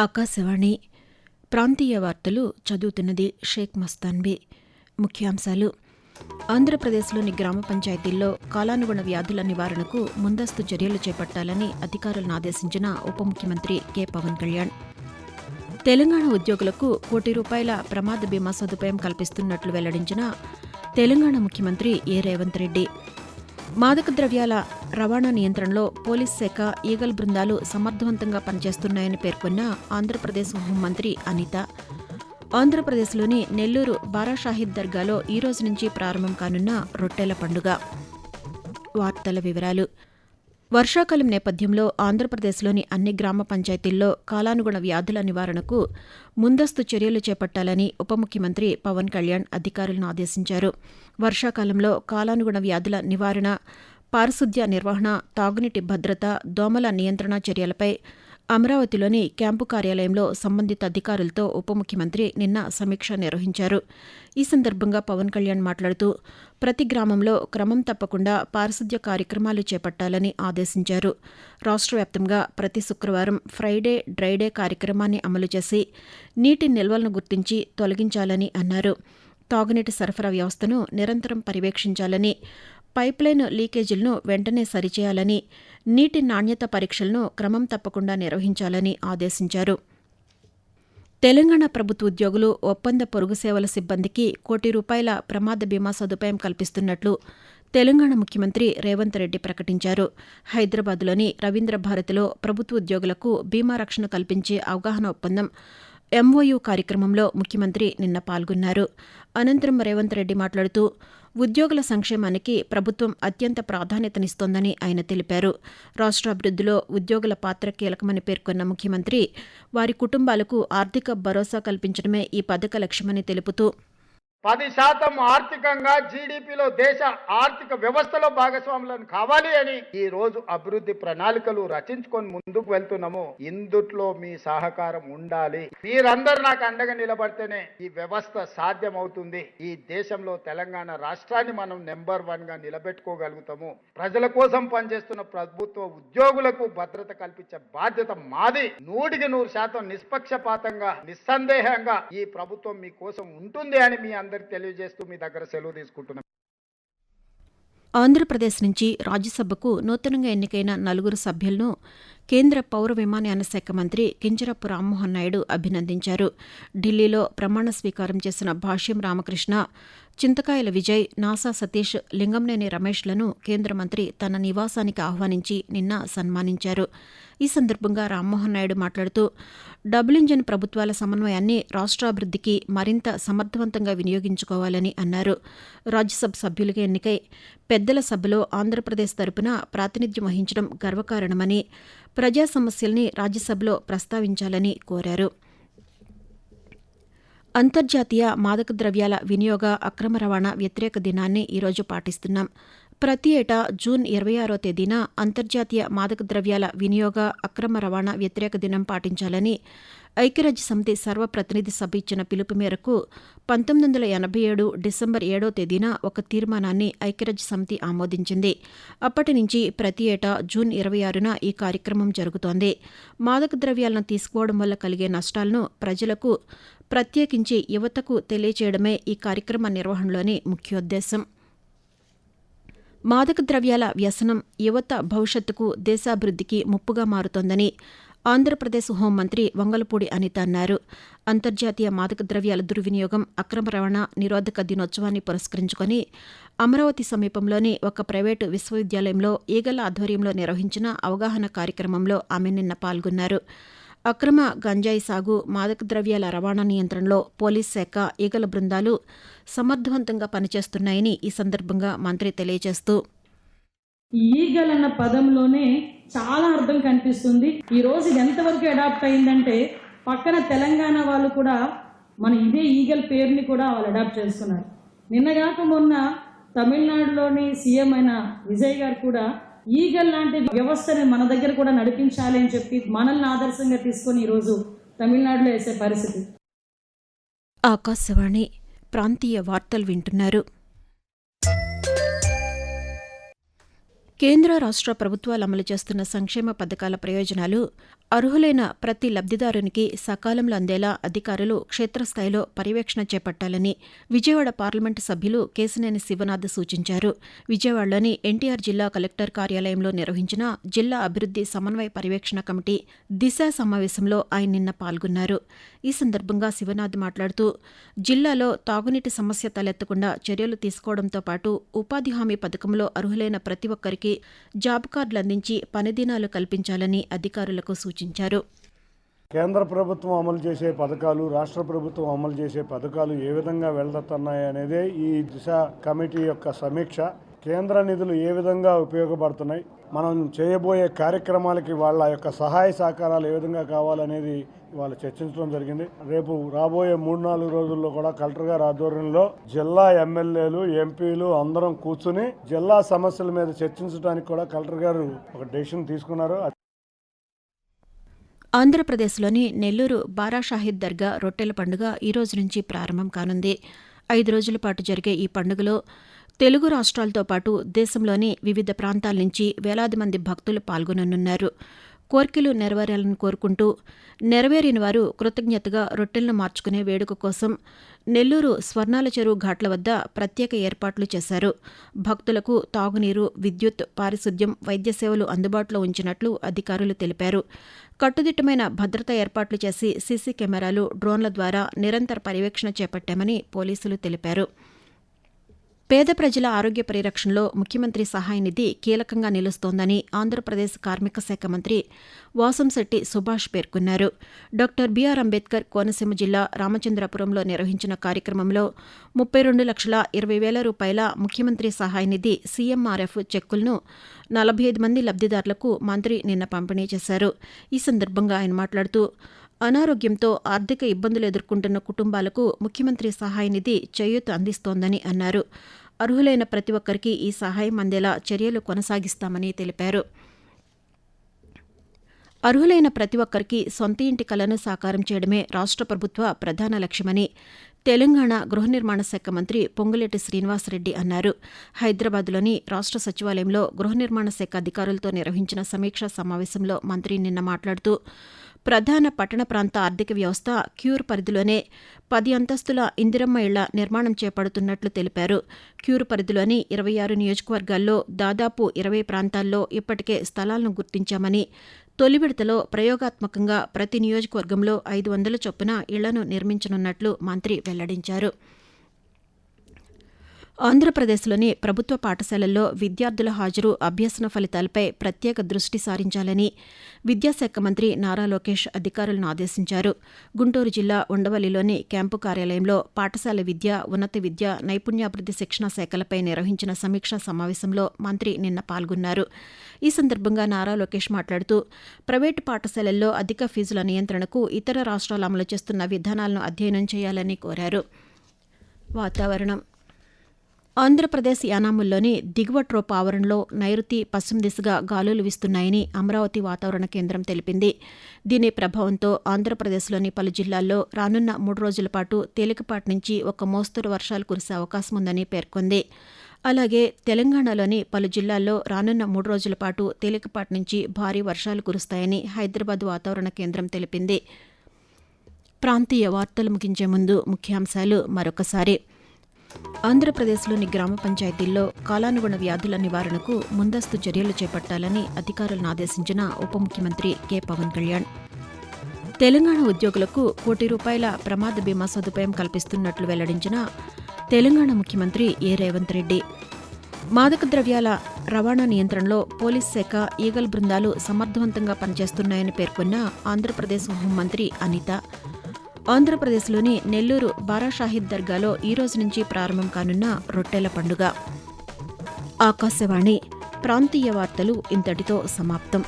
ఆకాశవాణి ప్రాంతీయ వార్తలు చదువుతున్నది షేక్ మస్తాన్బీ. ముఖ్యాంశాలు: ఆంధ్రప్రదేశ్లోని గ్రామ పంచాయతీల్లో కాలానుగుణ వ్యాధుల నివారణకు ముందస్తు చర్యలు చేపట్టాలని అధికారులను ఆదేశించిన ఉప ముఖ్యమంత్రి కె. పవన్ కళ్యాణ్. తెలంగాణ ఉద్యోగులకు ₹1 కోటి ప్రమాద బీమా సదుపాయం కల్పిస్తున్నట్లు వెల్లడించిన తెలంగాణ ముఖ్యమంత్రి ఏ. రేవంత్ రెడ్డి. మాదక ద్రవ్యాల రవాణా నియంత్రణలో పోలీస్ శాఖ, ఈగల్ బృందాలు సమర్థవంతంగా పనిచేస్తున్నాయని పేర్కొన్న ఆంధ్రప్రదేశ్ హోంమంత్రి అనిత. ఆంధ్రప్రదేశ్లోని నెల్లూరు బారాషాహిద్ దర్గాలో ఈ రోజు నుంచి ప్రారంభం కానున్న రొట్టెల పండుగ. వార్తల వివరాలు: వర్షాకాలం నేపథ్యంలో ఆంధ్రప్రదేశ్లోని అన్ని గ్రామ పంచాయతీల్లో కాలానుగుణ వ్యాధుల నివారణకు ముందస్తు చర్యలు చేపట్టాలని ఉప ముఖ్యమంత్రి పవన్ కళ్యాణ్ అధికారులను ఆదేశించారు. వర్షాకాలంలో కాలానుగుణ వ్యాధుల నివారణ, పారిశుద్ధ్య నిర్వహణ, తాగునీటి భద్రత, దోమల నియంత్రణ చర్యలపై అమరావతిలోని క్యాంపు కార్యాలయంలో సంబంధిత అధికారులతో ఉప ముఖ్యమంత్రి నిన్న సమీక్ష నిర్వహించారు. ఈ సందర్భంగా పవన్ కళ్యాణ్ మాట్లాడుతూ ప్రతి గ్రామంలో క్రమం తప్పకుండా పారిశుద్ధ్య కార్యక్రమాలు చేపట్టాలని ఆదేశించారు. రాష్ట్ర వ్యాప్తంగా ప్రతి శుక్రవారం ఫ్రైడే డ్రైడే కార్యక్రమాన్ని అమలు చేసి నీటి నిల్వలను గుర్తించి తొలగించాలని అన్నారు. తాగునీటి సరఫరా వ్యవస్థను నిరంతరం పర్యవేక్షించాలని, పైప్లైన్ లీకేజీలను వెంటనే సరిచేయాలని, నీటి నాణ్యత పరీక్షలను క్రమం తప్పకుండా నిర్వహించాలని ఆదేశించారు. తెలంగాణ ప్రభుత్వ ఉద్యోగులు, ఒప్పంద పొరుగు సేవల సిబ్బందికి ₹1 కోటి ప్రమాద బీమా సదుపాయం కల్పిస్తున్నట్లు తెలంగాణ ముఖ్యమంత్రి రేవంత్ రెడ్డి ప్రకటించారు. హైదరాబాద్లోని రవీంద్ర భారతిలో ప్రభుత్వ ఉద్యోగులకు బీమా రక్షణ కల్పించే అవగాహన ఒప్పందం MOU కార్యక్రమంలో ముఖ్యమంత్రి నిన్న పాల్గొన్నారు. అనంతరం రేవంత్ రెడ్డి మాట్లాడుతూ ఉద్యోగుల సంక్షేమానికి ప్రభుత్వం అత్యంత ప్రాధాన్యతనిస్తోందని ఆయన తెలిపారు. రాష్ట్ర అభివృద్ధిలో ఉద్యోగుల పాత్ర కీలకమని పేర్కొన్న ముఖ్యమంత్రి వారి కుటుంబాలకు ఆర్థిక భరోసా కల్పించడమే ఈ పథక లక్ష్యమని తెలుపుతూ 10% ఆర్థికంగా జీడీపీలో దేశ ఆర్థిక వ్యవస్థలో భాగస్వాములను కావాలి అని ఈ రోజు అభివృద్ధి ప్రణాళికలు రచించుకొని ముందుకు వెళ్తున్నాము. ఇందుట్లో మీ సహకారం ఉండాలి. మీరందరూ నాకు అండగా నిలబడితేనే ఈ వ్యవస్థ సాధ్యమవుతుంది. ఈ దేశంలో తెలంగాణ రాష్ట్రాన్ని మనం నెంబర్ 1 గా నిలబెట్టుకోగలుగుతాము. ప్రజల కోసం పనిచేస్తున్న ప్రభుత్వ ఉద్యోగులకు భద్రత కల్పించే బాధ్యత మాది. 100% నిష్పక్షపాతంగా, నిస్సందేహంగా ఈ ప్రభుత్వం మీ కోసం ఉంటుంది అని మీ అందరికి తెలియజేస్తూ మీ దగ్గర సెలవు తీసుకుంటున్నాం. ఆంధ్రప్రదేశ్ నుంచి రాజ్యసభకు నూతనంగా ఎన్నికైన 4 సభ్యులను కేంద్ర పౌర విమానయాన శాఖ మంత్రి కింజరాపు రామ్మోహన్ నాయుడు అభినందించారు. ఢిల్లీలో ప్రమాణ స్వీకారం చేసిన భాష్యం రామకృష్ణ, చింతకాయల విజయ్, నాసా సతీష్, లింగంనేని రమేష్లను కేంద్ర మంత్రి తన నివాసానికి ఆహ్వానించి నిన్న సన్మానించారు. ఈ సందర్భంగా రామ్మోహన్ నాయుడు మాట్లాడుతూ డబుల్ ఇంజన్ ప్రభుత్వాల సమన్వయాన్ని రాష్ట్రాభివృద్ధికి మరింత సమర్థవంతంగా వినియోగించుకోవాలని అన్నారు. రాజ్యసభ సభ్యులుగా ఎన్నికై పెద్దల సభలో ఆంధ్రప్రదేశ్ తరపున ప్రాతినిధ్యం వహించడం గర్వకారణమని, ప్రజా సమస్యల్ని రాజ్యసభలో ప్రస్తావించాలని కోరారు. అంతర్జాతీయ మాదక ద్రవ్యాల వినియోగ, అక్రమ రవాణా వ్యతిరేక దినాన్ని ఈరోజు పాటిస్తున్నాం. ప్రతి ఏటా జూన్ 26వ తేదీన అంతర్జాతీయ మాదక ద్రవ్యాల వినియోగ, అక్రమ రవాణా వ్యతిరేక దినం పాటించాలని ఐక్యరాజ్యసమితి సర్వప్రతినిధి సభ ఇచ్చిన పిలుపు మేరకు 1987 డిసెంబర్ 7వ తేదీన ఒక తీర్మానాన్ని ఐక్యరాజ్యసమితి ఆమోదించింది. అప్పటి నుంచి ప్రతి ఏటా జూన్ 26న ఈ కార్యక్రమం జరుగుతోంది. మాదక ద్రవ్యాలను తీసుకోవడం వల్ల కలిగే నష్టాలను ప్రజలకు, ప్రత్యేకించి యువతకు తెలియచేయడమే ఈ కార్యక్రమ నిర్వహణలోని ముఖ్యోద్దేశం. మాదక ద్రవ్యాల వ్యసనం యువత భవిష్యత్తుకు, దేశాభివృద్ధికి ముప్పుగా మారుతోందని ఆంధ్రప్రదేశ్ హోంమంత్రి వంగలపూడి అనిత అన్నారు. అంతర్జాతీయ మాదక ద్రవ్యాల దుర్వినియోగం, అక్రమ రవాణా నిరోధక దినోత్సవాన్ని పురస్కరించుకొని అమరావతి సమీపంలోని ఒక ప్రైవేటు విశ్వవిద్యాలయంలో ఈగల ఆధ్వర్యంలో నిర్వహించిన అవగాహన కార్యక్రమంలో ఆమె నిన్న పాల్గొన్నారు. అక్రమ గంజాయి సాగు, మాదక ద్రవ్యాల రవాణా నియంత్రణలో పోలీస్ శాఖ, ఈగల బృందాలు సమర్థవంతంగా పనిచేస్తున్నాయని ఈ సందర్భంగా మంత్రి తెలియజేస్తూ ఈగల్ అన్న పదంలోనే చాలా అర్థం కనిపిస్తుంది. ఈ రోజు ఇది ఎంతవరకు అడాప్ట్ అయిందంటే పక్కన తెలంగాణ వాళ్ళు కూడా మన ఇదే ఈగల్ పేరుని కూడా వాళ్ళు అడాప్ట్ చేస్తున్నారు. నిన్నగాక మొన్న తమిళనాడులోని సీఎం అయిన విజయ్ గారు కూడా ఈగల్ లాంటి వ్యవస్థని మన దగ్గర కూడా నడిపించాలి అని చెప్పి మనల్ని ఆదర్శంగా తీసుకొని ఈరోజు తమిళనాడులో వేసే పరిస్థితి. ఆకాశవాణి ప్రాంతీయ వార్తలు వింటున్నారు. కేంద్ర రాష్ట్ర ప్రభుత్వాలు అమలు చేస్తున్న సంక్షేమ పథకాల ప్రయోజనాలు అర్హులైన ప్రతి లబ్ధిదారునికి సకాలంలో అందేలా అధికారులు క్షేత్రస్థాయిలో పర్యవేక్షణ చేపట్టాలని విజయవాడ పార్లమెంటు సభ్యులు కేశినేని శివనాథ్ సూచించారు. విజయవాడలోని ఎన్టీఆర్ జిల్లా కలెక్టర్ కార్యాలయంలో నిర్వహించిన జిల్లా అభివృద్ది సమన్వయ పర్యవేక్షణ కమిటీ దిశ సమావేశంలో ఆయన నిన్న పాల్గొన్నారు. ఈ సందర్భంగా శివనాథ్ మాట్లాడుతూ జిల్లాలో తాగునీటి సమస్య తలెత్తకుండా చర్యలు తీసుకోవడంతో పాటు ఉపాధి హామీ పథకంలో అర్హులైన ప్రతి ఒక్కరికి జాబ్ కార్డులు అందించి పనిదినాలు కల్పించాలని అధికారులకు సూచించారు. కేంద్ర ప్రభుత్వం అమలు చేసే పథకాలు, రాష్ట్ర ప్రభుత్వం అమలు చేసే పథకాలు ఏ విధంగా వెళ్తున్నాయనేదే ఈ దిశ కమిటీ యొక్క సమీక్ష. కేంద్ర నిధులు ఏ విధంగా ఉపయోగపడుతున్నాయి, మనం చేయబోయే కార్యక్రమాలకి వాళ్ళ యొక్క సహాయ సహకారాలు ఏ విధంగా కావాలనేది వాళ్ళు చర్చించడం జరిగింది. రేపు రాబోయే 3-4 రోజుల్లో కూడా కలెక్టర్ గారి ఆధ్వర్యంలో జిల్లా ఎమ్మెల్యేలు, ఎంపీలు అందరం కూర్చుని జిల్లా సమస్యల మీద చర్చించడానికి కూడా కలెక్టర్ గారు ఒక డెసిషన్ తీసుకున్నారు. ఆంధ్రప్రదేశ్లోని నెల్లూరు బారాషాహిద్ దర్గా రొట్టెల పండుగ ఈ రోజు నుంచి ప్రారంభం కానుంది. 5 రోజుల పాటు జరిగే ఈ పండుగలో తెలుగు రాష్ట్రాలతో పాటు దేశంలోని వివిధ ప్రాంతాల నుంచి వేలాది మంది భక్తులు పాల్గొననున్నారు. కోర్కెలు నెరవేరాలని కోరుకుంటూ నెరవేరిన వారు కృతజ్ఞతగా రొట్టెలను మార్చుకునే వేడుక కోసం నెల్లూరు స్వర్ణాల చెరువు ఘాట్ల వద్ద ప్రత్యేక ఏర్పాట్లు చేశారు. భక్తులకు తాగునీరు, విద్యుత్, పారిశుద్ధ్యం, వైద్య సేవలు అందుబాటులో ఉంచినట్లు అధికారులు తెలిపారు. కట్టుదిట్టమైన భద్రతా ఏర్పాట్లు చేసి సీసీ కెమెరాలు, డ్రోన్ల ద్వారా నిరంతర పర్యవేక్షణ చేపట్టామని పోలీసులు తెలిపారు. పేద ప్రజల ఆరోగ్య పరిరక్షణలో ముఖ్యమంత్రి సహాయ నిధి కీలకంగా నిలుస్తోందని ఆంధ్రప్రదేశ్ కార్మిక శాఖ మంత్రి వాసంశెట్టి సుభాష్ పేర్కొన్నారు. డాక్టర్ బీఆర్ అంబేద్కర్ కోనసీమ జిల్లా రామచంద్రపురంలో నిర్వహించిన కార్యక్రమంలో 32,20,000 రూపాయల ముఖ్యమంత్రి సహాయ నిధి సీఎంఆర్ఎఫ్ చెక్కులను 45 మంది లబ్ధిదారులకు మంత్రి నిన్న పంపిణీ చేశారు. ఈ సందర్భంగా ఆయన మాట్లాడుతూ అనారోగ్యంతో ఆర్థిక ఇబ్బందులు ఎదుర్కొంటున్న కుటుంబాలకు ముఖ్యమంత్రి సహాయ నిధి చేయూత అందిస్తోందని అన్నారు. అర్హులైన ప్రతి ఒక్కరికి ఈ సహాయం అందేలా చర్యలు కొనసాగిస్తామని తెలిపారు. అర్హులైన ప్రతి ఒక్కరికి సొంత ఇంటి కలను సాకారం చేయడమే రాష్ట్ర ప్రభుత్వ ప్రధాన లక్ష్యమని తెలంగాణ గృహ నిర్మాణ శాఖ మంత్రి పొంగులేటి శ్రీనివాసరెడ్డి అన్నారు. హైదరాబాద్లోని రాష్ట్ర సచివాలయంలో గృహ నిర్మాణ శాఖ అధికారులతో నిర్వహించిన సమీక్షా సమావేశంలో మంత్రి నిన్న మాట్లాడుతూ ప్రధాన పట్టణ ప్రాంత ఆర్థిక వ్యవస్థ క్యూర్ పరిధిలోనే 10 అంతస్తుల ఇందిరమ్మ ఇళ్ల నిర్మాణం చేపడుతున్నట్లు తెలిపారు. క్యూర్ పరిధిలోని 26 నియోజకవర్గాల్లో దాదాపు 20 ప్రాంతాల్లో ఇప్పటికే స్థలాలను గుర్తించామని, తొలి విడతలో ప్రయోగాత్మకంగా ప్రతి నియోజకవర్గంలో 500 చొప్పున ఇళ్లను నిర్మించనున్నట్లు మంత్రి వెల్లడించారు. ఆంధ్రప్రదేశ్లోని ప్రభుత్వ పాఠశాలల్లో విద్యార్థుల హాజరు, అభ్యసన ఫలితాలపై ప్రత్యేక దృష్టి సారించాలని విద్యాశాఖ మంత్రి నారా లోకేష్ అధికారులను ఆదేశించారు. గుంటూరు జిల్లా ఉండవల్లిలోని క్యాంపు కార్యాలయంలో పాఠశాల విద్య, ఉన్నత విద్య, నైపుణ్యాభివృద్ది శిక్షణ శాఖలపై నిర్వహించిన సమీక్షా సమావేశంలో మంత్రి నిన్న పాల్గొన్నారు. ఈ సందర్భంగా నారా లోకేష్ మాట్లాడుతూ ప్రైవేటు పాఠశాలల్లో అధిక ఫీజుల నియంత్రణకు ఇతర రాష్ట్రాలు అమలు చేస్తున్న విధానాలను అధ్యయనం చేయాలని కోరారు. వాతావరణం. ఆంధ్రప్రదేశ్ యానాముల్లోని దిగువ ట్రోప్ ఆవరణలో నైరుతి, పశ్చిమ దిశగా గాలులు వీస్తున్నాయని అమరావతి వాతావరణ కేంద్రం తెలిపింది. దీని ప్రభావంతో ఆంధ్రప్రదేశ్లోని పలు జిల్లాల్లో రానున్న 3 రోజుల పాటు తేలికపాటి నుంచి ఒక మోస్తరు వర్షాలు కురిసే అవకాశం ఉందని పేర్కొంది. అలాగే తెలంగాణలోని పలు జిల్లాల్లో రానున్న 3 రోజుల పాటు తేలికపాటి నుంచి భారీ వర్షాలు కురుస్తాయని హైదరాబాద్ వాతావరణ కేంద్రం తెలిపింది. ప్రాంతీయ వార్తలు ముగించే ముందు ముఖ్యాంశాలు మరొకసారి. ఆంధ్రప్రదేశ్లోని గ్రామ పంచాయతీల్లో కాలానుగుణ వ్యాధుల నివారణకు ముందస్తు చర్యలు చేపట్టాలని అధికారులను ఆదేశించిన ఉప ముఖ్యమంత్రి కె పవన్ కళ్యాణ్. తెలంగాణ ఉద్యోగులకు ₹1,00,00,000 ప్రమాద బీమా సదుపాయం కల్పిస్తున్నట్లు వెల్లడించిన తెలంగాణ ముఖ్యమంత్రి ఏ రేవంత్ రెడ్డి. మాదక ద్రవ్యాల రవాణా నియంత్రణలో పోలీస్ శాఖ, ఈగల్ బృందాలు సమర్థవంతంగా పనిచేస్తున్నాయని పేర్కొన్న ఆంధ్రప్రదేశ్ హోంమంత్రి అనిత. ఆంధ్రప్రదేశ్లోని నెల్లూరు బారాషాహిద్ దర్గాలో ఈ రోజు నుంచి ప్రారంభం కానున్న రొట్టెల పండుగ. ఆకాశవాణి ప్రాంతీయ వార్తలు ఇంతటితో సమాప్తం.